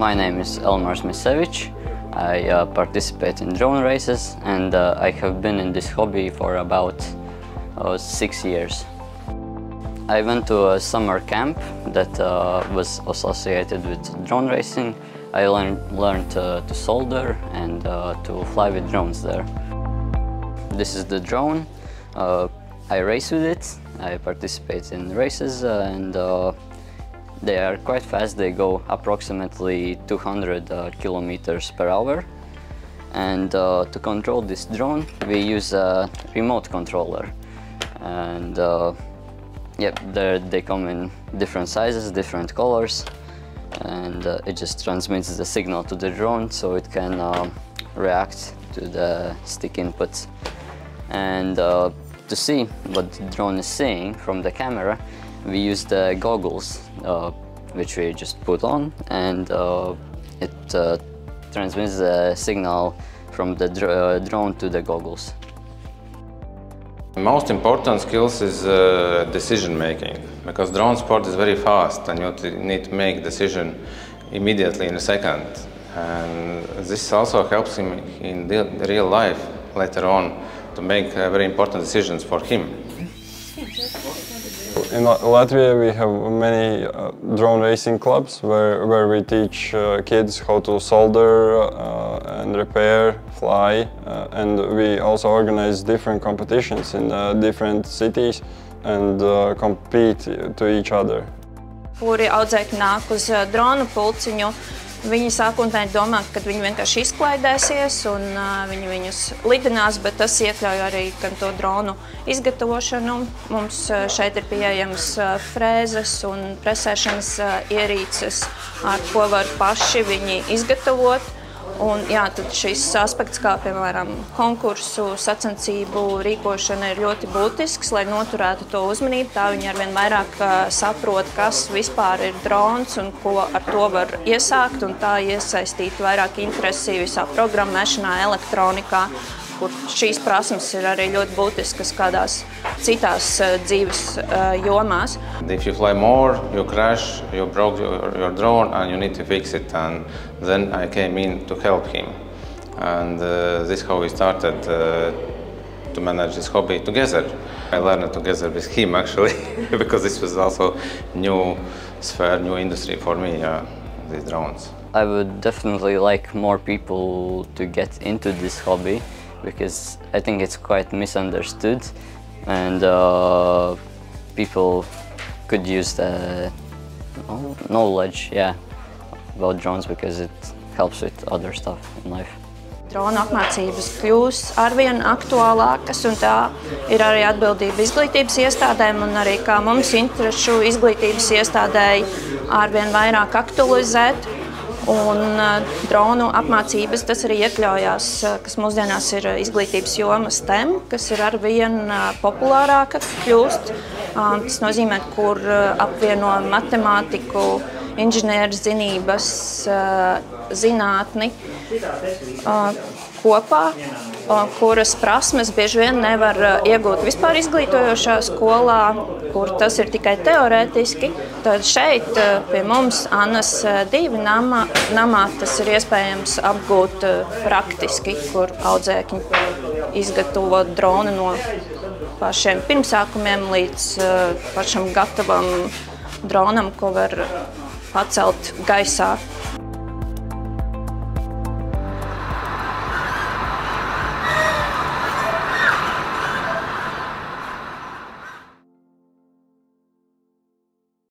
My name is Elmar Smisevic. I participate in drone races, and I have been in this hobby for about 6 years. I went to a summer camp that was associated with drone racing. I learned to solder and to fly with drones there. This is the drone. I race with it. I participate in races and they are quite fast. They go approximately 200 kilometers per hour. And to control this drone, we use a remote controller. And they come in different sizes, different colors. And it just transmits the signal to the drone so it can react to the stick inputs. And to see what the drone is seeing from the camera, we use the goggles, which we just put on, and it transmits the signal from the drone to the goggles. The most important skills is decision making, because drone sport is very fast and you need to make decision immediately in a second. And this also helps him in the real life later on to make very important decisions for him. In Latvia we have many drone racing clubs where we teach kids how to solder and repair, fly, and we also organize different competitions in different cities and compete to each other. Kuri audzēkņi nāk uz drona pulciņu, viņi sākotnēji domā, ka viņi vienkārši izklaidēsies un viņi viņus lidinās, bet tas iekļauj arī gan to dronu izgatavošanu. Mums šeit ir pieejams frēzes un presēšanas ierīces, ar ko var paši viņi izgatavot. Un, jā, tad šis aspekts, kā piemēram konkursu, sacensību rīkošana, ir ļoti būtisks, lai noturētu to uzmanību. Tā viņi arvien vairāk saprot, kas vispār ir drons un ko ar to var iesākt, un tā iesaistīt vairāk interesi visā programmēšanā, elektronikā, kur šīs prasmes ir arī ļoti būtiskas kādās citās dzīves jomās. If you fly more, you crash, you broke your drone and you need to fix it. And then I came in to help him. And this is how we started to manage this hobby together. I learned together with him actually, because this was also new sphere, new industry for me, these drones. I would definitely like more people to get into this hobby, because I think it's quite misunderstood, and people could use the knowledge, about drones, because it helps with other stuff in life. Dronu apmācības kļūs arvien aktuālākas, un tā ir arī atbildība izglītības iestādēm, un arī kā mums interešu izglītības iestādēji arvien vairāk aktualizēt. Un dronu apmācības tas arī iekļaujās, kas mūsdienās ir izglītības joma STEM, kas ir arvien populārāka kļūst. Tas nozīmē, kur apvieno matemātiku, inženierzinības, zinātni kopā, kuras prasmes bieži vien nevar iegūt vispār izglītojošā skolā, kur tas ir tikai teorētiski. Tad šeit pie mums Annas 2 namā tas ir iespējams apgūt praktiski, kur audzēkņi izgatavo dronu no pašiem pirmsākumiem līdz pašam gatavam dronam, ko var pacelt gaisā.